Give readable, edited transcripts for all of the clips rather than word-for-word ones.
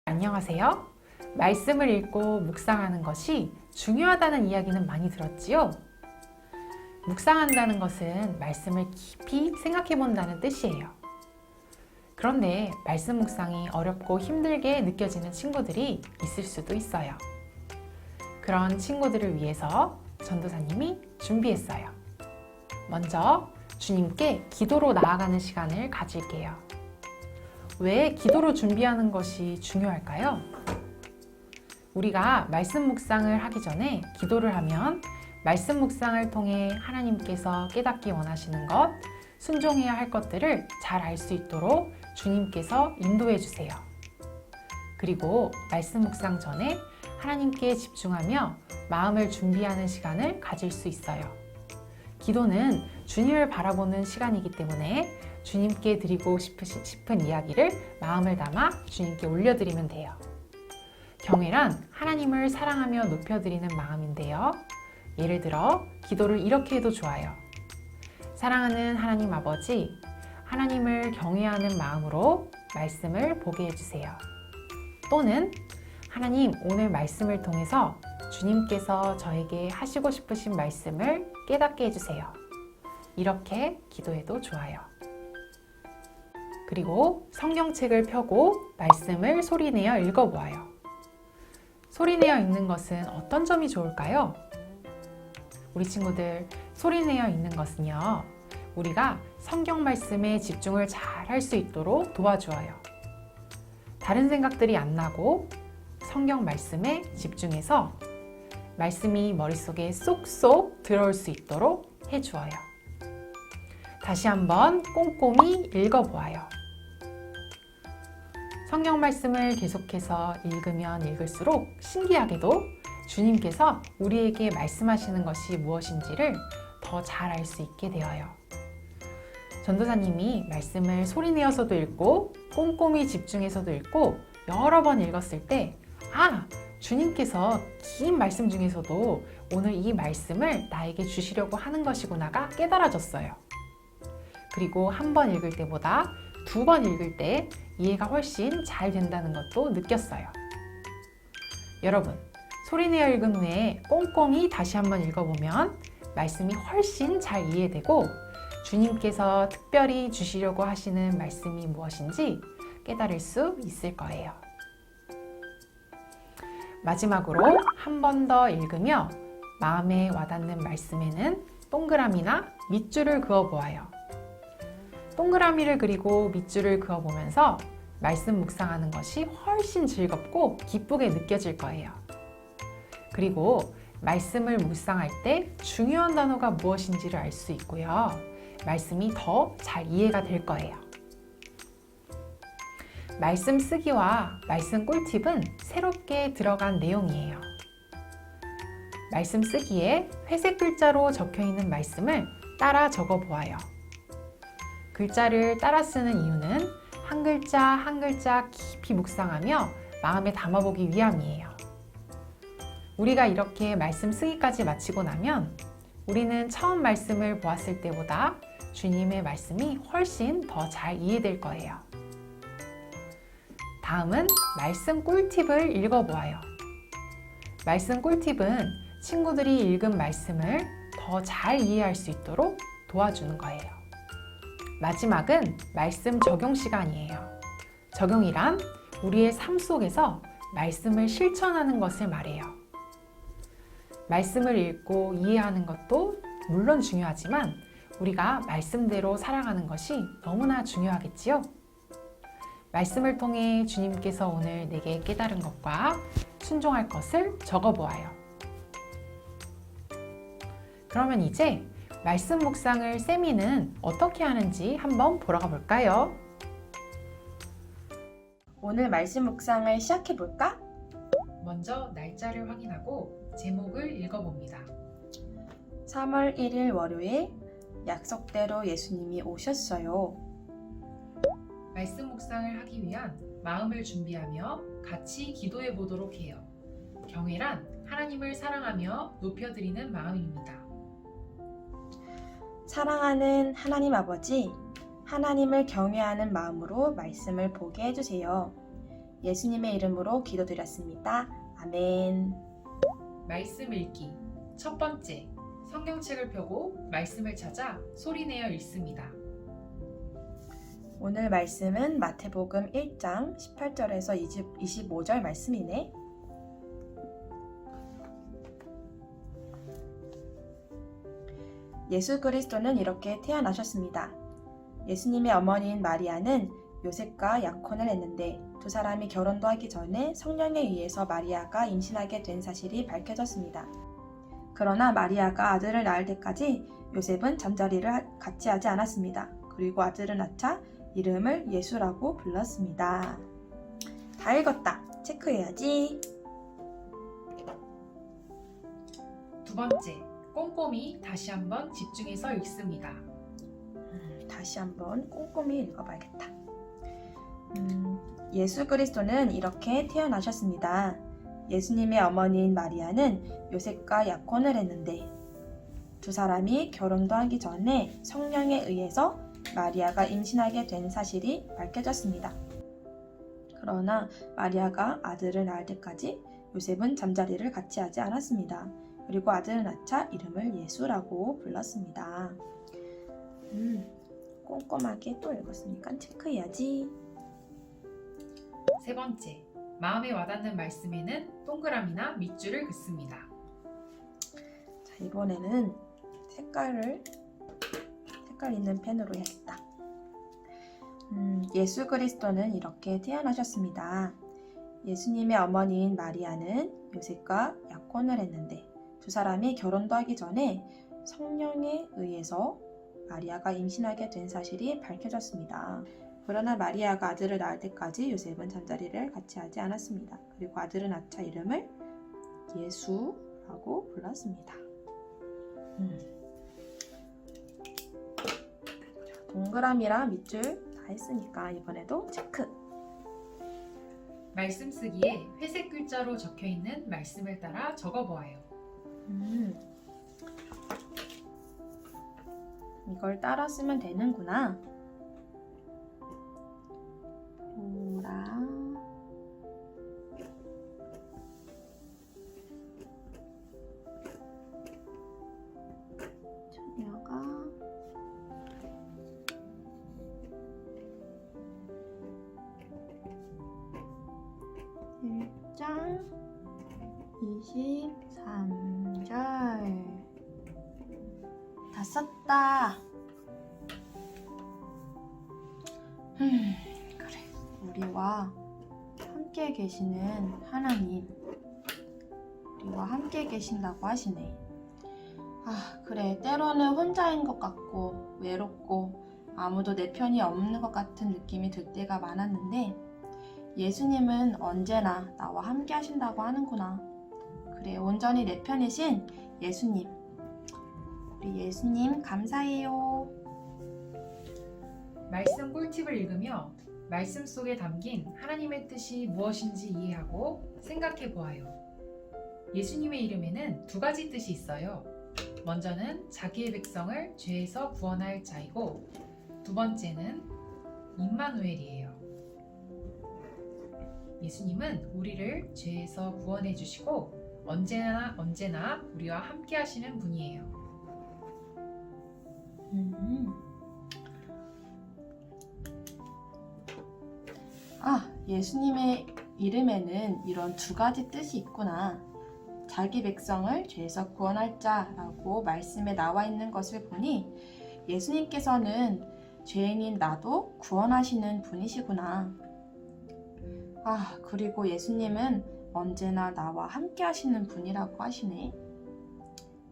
안녕하세요. 말씀을 읽고 묵상하는 것이 중요하다는 이야기는 많이 들었지요? 묵상한다는 것은 말씀을 깊이 생각해 본다는 뜻이에요. 그런데 말씀 묵상이 어렵고 힘들게 느껴지는 친구들이 있을 수도 있어요. 그런 친구들을 위해서 전도사님이 준비했어요. 먼저 주님께 기도로 나아가는 시간을 가질게요. 왜 기도로 준비하는 것이 중요할까요? 우리가 말씀 묵상을 하기 전에 기도를 하면 말씀 묵상을 통해 하나님께서 깨닫기 원하시는 것, 순종해야 할 것들을 잘 알 수 있도록 주님께서 인도해 주세요. 그리고 말씀 묵상 전에 하나님께 집중하며 마음을 준비하는 시간을 가질 수 있어요. 기도는 주님을 바라보는 시간이기 때문에 주님께 드리고 싶은 이야기를 마음을 담아 주님께 올려드리면 돼요. 경외란 하나님을 사랑하며 높여드리는 마음인데요. 예를 들어 기도를 이렇게 해도 좋아요. 사랑하는 하나님 아버지, 하나님을 경외하는 마음으로 말씀을 보게 해주세요. 또는 하나님, 오늘 말씀을 통해서 주님께서 저에게 하시고 싶으신 말씀을 깨닫게 해주세요. 이렇게 기도해도 좋아요. 그리고 성경책을 펴고 말씀을 소리내어 읽어보아요. 소리내어 읽는 것은 어떤 점이 좋을까요? 우리 친구들, 소리내어 읽는 것은요, 우리가 성경 말씀에 집중을 잘 할 수 있도록 도와주어요. 다른 생각들이 안 나고 성경 말씀에 집중해서 말씀이 머릿속에 쏙쏙 들어올 수 있도록 해주어요. 다시 한번 꼼꼼히 읽어보아요. 성경 말씀을 계속해서 읽으면 읽을수록 신기하게도 주님께서 우리에게 말씀하시는 것이 무엇인지를 더 잘 알 수 있게 되어요. 전도사님이 말씀을 소리내어서도 읽고 꼼꼼히 집중해서도 읽고 여러 번 읽었을 때 주님께서 긴 말씀 중에서도 오늘 이 말씀을 나에게 주시려고 하는 것이구나가 깨달아졌어요. 그리고 한 번 읽을 때보다 두 번 읽을 때 이해가 훨씬 잘 된다는 것도 느꼈어요. 여러분, 소리내어 읽은 후에 꼼꼼히 다시 한번 읽어보면 말씀이 훨씬 잘 이해되고 주님께서 특별히 주시려고 하시는 말씀이 무엇인지 깨달을 수 있을 거예요. 마지막으로 한 번 더 읽으며 마음에 와닿는 말씀에는 동그라미나 밑줄을 그어보아요. 동그라미를 그리고 밑줄을 그어보면서 말씀 묵상하는 것이 훨씬 즐겁고 기쁘게 느껴질 거예요. 그리고 말씀을 묵상할 때 중요한 단어가 무엇인지를 알 수 있고요. 말씀이 더 잘 이해가 될 거예요. 말씀 쓰기와 말씀 꿀팁은 새롭게 들어간 내용이에요. 말씀 쓰기에 회색 글자로 적혀 있는 말씀을 따라 적어 보아요. 글자를 따라 쓰는 이유는 한 글자 한 글자 깊이 묵상하며 마음에 담아보기 위함이에요. 우리가 이렇게 말씀 쓰기까지 마치고 나면 우리는 처음 말씀을 보았을 때보다 주님의 말씀이 훨씬 더 잘 이해될 거예요. 다음은 말씀 꿀팁을 읽어보아요. 말씀 꿀팁은 친구들이 읽은 말씀을 더 잘 이해할 수 있도록 도와주는 거예요. 마지막은 말씀 적용 시간이에요. 적용이란 우리의 삶 속에서 말씀을 실천하는 것을 말해요. 말씀을 읽고 이해하는 것도 물론 중요하지만 우리가 말씀대로 살아가는 것이 너무나 중요하겠지요? 말씀을 통해 주님께서 오늘 내게 깨달은 것과 순종할 것을 적어보아요. 그러면 이제 말씀 묵상을 쌤이는 어떻게 하는지 한번 보러 가볼까요? 오늘 말씀 묵상을 시작해 볼까? 먼저 날짜를 확인하고 제목을 읽어봅니다. 3월 1일 월요일, 약속대로 예수님이 오셨어요. 말씀 묵상을 하기 위한 마음을 준비하며 같이 기도해 보도록 해요. 경외란 하나님을 사랑하며 높여드리는 마음입니다. 사랑하는 하나님 아버지, 하나님을 경외하는 마음으로 말씀을 보게 해주세요. 예수님의 이름으로 기도드렸습니다. 아멘. 말씀 읽기. 첫 번째, 성경책을 펴고 말씀을 찾아 소리내어 읽습니다. 오늘 말씀은 마태복음 1장 18절에서 25절 말씀이네. 예수 그리스도는 이렇게 태어나셨습니다. 예수님의 어머니인 마리아는 요셉과 약혼을 했는데 두 사람이 결혼도 하기 전에 성령에 의해서 마리아가 임신하게 된 사실이 밝혀졌습니다. 그러나 마리아가 아들을 낳을 때까지 요셉은 잠자리를 같이 하지 않았습니다. 그리고 아들을 낳자 이름을 예수라고 불렀습니다. 다 읽었다. 체크해야지. 두 번째, 꼼꼼히 다시 한번 집중해서 읽습니다. 다시 한번 꼼꼼히 읽어봐야겠다. 예수 그리스도는 이렇게 태어나셨습니다. 예수님의 어머니인 마리아는 요셉과 약혼을 했는데 두 사람이 결혼도 하기 전에 성령에 의해서 마리아가 임신하게 된 사실이 밝혀졌습니다. 그러나 마리아가 아들을 낳을 때까지 요셉은 잠자리를 같이 하지 않았습니다. 그리고 아들을 낳자 이름을 예수라고 불렀습니다. 꼼꼼하게 또 읽었으니까 체크해야지. 세 번째, 마음에 와닿는 말씀에는 동그라미나 밑줄을 긋습니다. 자, 이번에는 색깔 있는 펜으로 해야겠다. 예수 그리스도는 이렇게 태어나셨습니다. 예수님의 어머니인 마리아는 요셉과 약혼을 했는데 두 사람이 결혼도 하기 전에 성령에 의해서 마리아가 임신하게 된 사실이 밝혀졌습니다. 그러나 마리아가 아들을 낳을 때까지 요셉은 잠자리를 같이 하지 않았습니다. 그리고 아들을 낳자 이름을 예수라고 불렀습니다. 자, 동그라미랑 밑줄 다 했으니까 이번에도 체크! 말씀 쓰기에 회색 글자로 적혀있는 말씀을 따라 적어보아요. 이걸 따라 쓰면 되는구나. 보라, 처녀가 (1장 23절) 다 썼다. 그래. 우리와 함께 계시는 하나님, 우리와 함께 계신다고 하시네. 그래. 때로는 혼자인 것 같고 외롭고 아무도 내 편이 없는 것 같은 느낌이 들 때가 많았는데 예수님은 언제나 나와 함께 하신다고 하는구나. 그래. 온전히 내 편이신 예수님. 우리 예수님 감사해요. 말씀 꿀팁을 읽으며 말씀 속에 담긴 하나님의 뜻이 무엇인지 이해하고 생각해 보아요. 예수님의 이름에는 두 가지 뜻이 있어요. 먼저는 자기의 백성을 죄에서 구원할 자이고 두 번째는 임마누엘이에요. 예수님은 우리를 죄에서 구원해 주시고 언제나 우리와 함께 하시는 분이에요. 예수님의 이름에는 이런 두 가지 뜻이 있구나. 자기 백성을 죄에서 구원할 자라고 말씀에 나와 있는 것을 보니 예수님께서는 죄인인 나도 구원하시는 분이시구나. 그리고 예수님은 언제나 나와 함께 하시는 분이라고 하시네.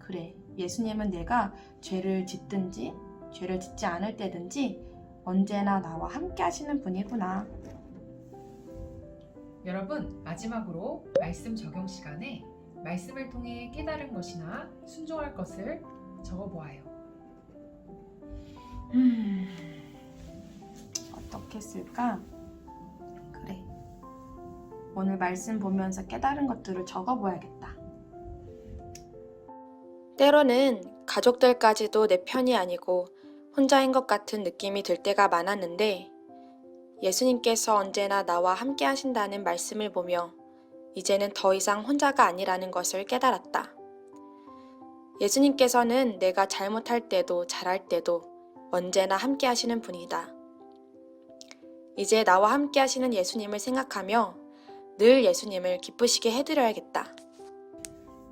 그래, 예수님은 내가 죄를 짓든지 죄를 짓지 않을 때든지 언제나 나와 함께 하시는 분이구나. 여러분, 마지막으로 말씀 적용 시간에 말씀을 통해 깨달은 것이나 순종할 것을 적어보아요. 어떻게 쓸까? 그래, 오늘 말씀 보면서 깨달은 것들을 적어보아야겠다. 때로는 가족들까지도 내 편이 아니고 혼자인 것 같은 느낌이 들 때가 많았는데 예수님께서 언제나 나와 함께 하신다는 말씀을 보며 이제는 더 이상 혼자가 아니라는 것을 깨달았다. 예수님께서는 내가 잘못할 때도 잘할 때도 언제나 함께 하시는 분이다. 이제 나와 함께 하시는 예수님을 생각하며 늘 예수님을 기쁘시게 해드려야겠다.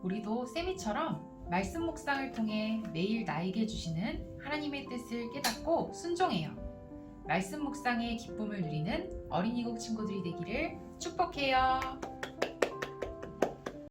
우리도 세미처럼 말씀 묵상을 통해 매일 나에게 주시는 하나님의 뜻을 깨닫고 순종해요. 말씀 묵상의 기쁨을 누리는 어린이국 친구들이 되기를 축복해요.